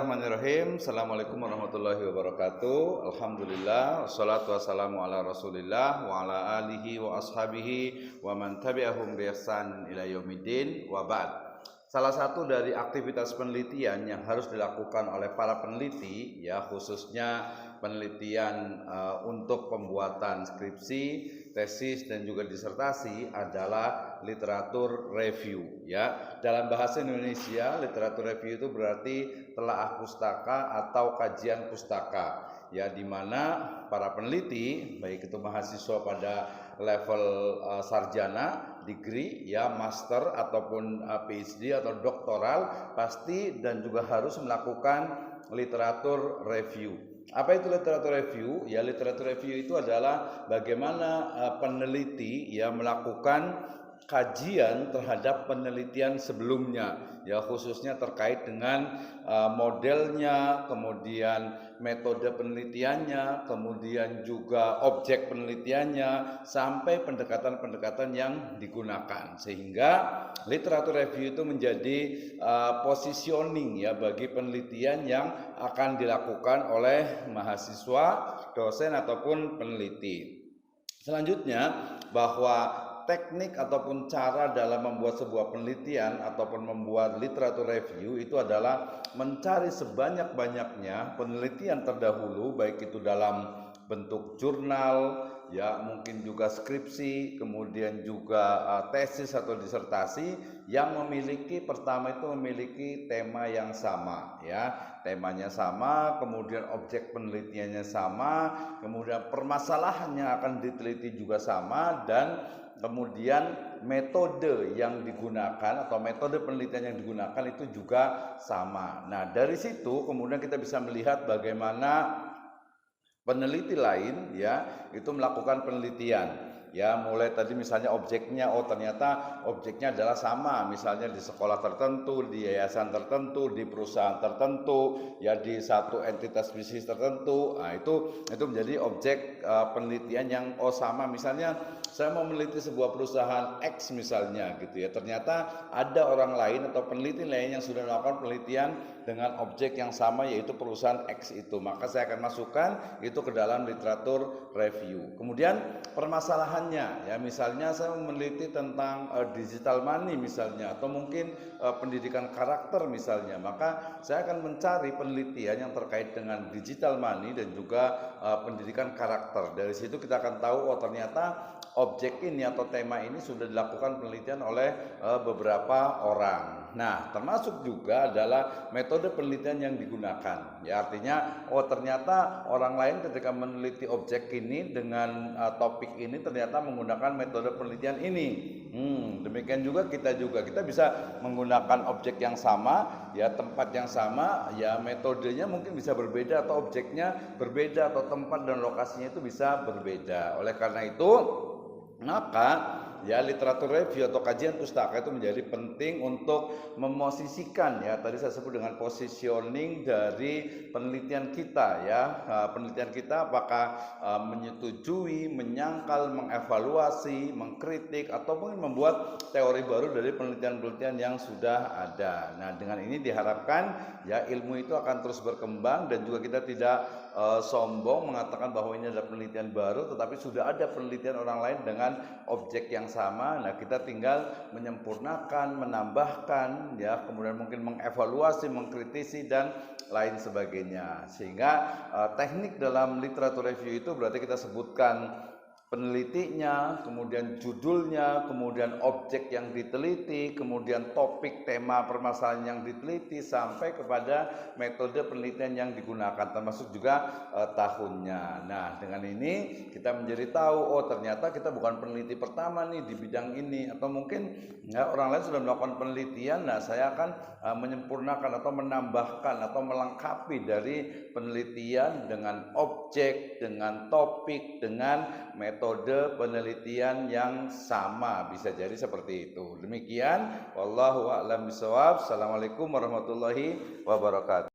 Bismillahirrahmanirrahim. Assalamualaikum warahmatullahi wabarakatuh. Alhamdulillah, wassalatu wassalamu ala rasulillah wa ala alihi wa ashabihi wa man tabi'ahum bi ihsan ila yaumiddin wa ba'd. Salah satu dari aktivitas penelitian yang harus dilakukan oleh para peneliti, ya khususnya penelitian untuk pembuatan skripsi, tesis dan juga disertasi adalah literatur review. Ya, dalam bahasa Indonesia, literatur review itu berarti telaah pustaka atau kajian pustaka. Ya, di mana para peneliti, baik itu mahasiswa pada level sarjana, degree, ya master ataupun PhD atau doktoral, pasti dan juga harus melakukan literatur review. Apa itu literatur review? Ya, literatur review itu adalah bagaimana peneliti ya melakukan kajian terhadap penelitian sebelumnya, ya khususnya terkait dengan modelnya, kemudian metode penelitiannya, kemudian juga objek penelitiannya, sampai pendekatan-pendekatan yang digunakan, sehingga literatur review itu menjadi positioning ya bagi penelitian yang akan dilakukan oleh mahasiswa, dosen ataupun peneliti. Selanjutnya, bahwa teknik ataupun cara dalam membuat sebuah penelitian ataupun membuat literatur review itu adalah mencari sebanyak-banyaknya penelitian terdahulu, baik itu dalam bentuk jurnal, ya mungkin juga skripsi, kemudian juga tesis atau disertasi yang pertama itu memiliki tema yang sama, ya temanya sama, kemudian objek penelitiannya sama, kemudian permasalahan yang akan diteliti juga sama, dan kemudian metode yang digunakan atau metode penelitian yang digunakan itu juga sama. Nah, dari situ kemudian kita bisa melihat bagaimana peneliti lain ya itu melakukan penelitian. Ya, mulai tadi misalnya objeknya, ternyata objeknya adalah sama, misalnya di sekolah tertentu, di yayasan tertentu, di perusahaan tertentu, ya di satu entitas bisnis tertentu. Nah, itu menjadi objek penelitian yang sama. Misalnya saya mau meneliti sebuah perusahaan X misalnya gitu ya, ternyata ada orang lain atau peneliti lain yang sudah melakukan penelitian dengan objek yang sama, yaitu perusahaan X itu, maka saya akan masukkan itu ke dalam literatur review. Kemudian permasalahannya, ya misalnya saya meneliti tentang digital money misalnya, atau mungkin pendidikan karakter misalnya, maka saya akan mencari penelitian yang terkait dengan digital money dan juga pendidikan karakter. Dari situ kita akan tahu, ternyata objek ini atau tema ini sudah dilakukan penelitian oleh beberapa orang. Nah, termasuk juga adalah metode penelitian yang digunakan. Ya, artinya ternyata orang lain ketika meneliti objek ini dengan topik ini ternyata menggunakan metode penelitian ini. Demikian juga kita bisa menggunakan objek yang sama, ya tempat yang sama, ya metodenya mungkin bisa berbeda atau objeknya berbeda atau tempat dan lokasinya itu bisa berbeda. Oleh karena itu, maka ya literatur review atau kajian pustaka itu menjadi penting untuk memosisikan, ya tadi saya sebut dengan positioning dari penelitian kita, ya penelitian kita apakah menyetujui, menyangkal, mengevaluasi, mengkritik ataupun membuat teori baru dari penelitian-penelitian yang sudah ada. Nah, dengan ini diharapkan ya ilmu itu akan terus berkembang, dan juga kita tidak sombong mengatakan bahwa ini adalah penelitian baru, tetapi sudah ada penelitian orang lain dengan objek yang sama. Nah, kita tinggal menyempurnakan, menambahkan, ya kemudian mungkin mengevaluasi, mengkritisi dan lain sebagainya. Sehingga teknik dalam literatur review itu berarti kita sebutkan penelitinya, kemudian judulnya, kemudian objek yang diteliti, kemudian topik, tema, permasalahan yang diteliti, sampai kepada metode penelitian yang digunakan, termasuk juga tahunnya. Nah, dengan ini kita menjadi tahu, ternyata kita bukan peneliti pertama nih di bidang ini, atau mungkin ya, orang lain sudah melakukan penelitian. Nah, saya akan menyempurnakan atau menambahkan atau melengkapi dari penelitian dengan objek, dengan topik, dengan metode penelitian yang sama. Bisa jadi seperti itu. Demikian, wallahu a'lam bishawab. Assalamualaikum warahmatullahi wabarakatuh.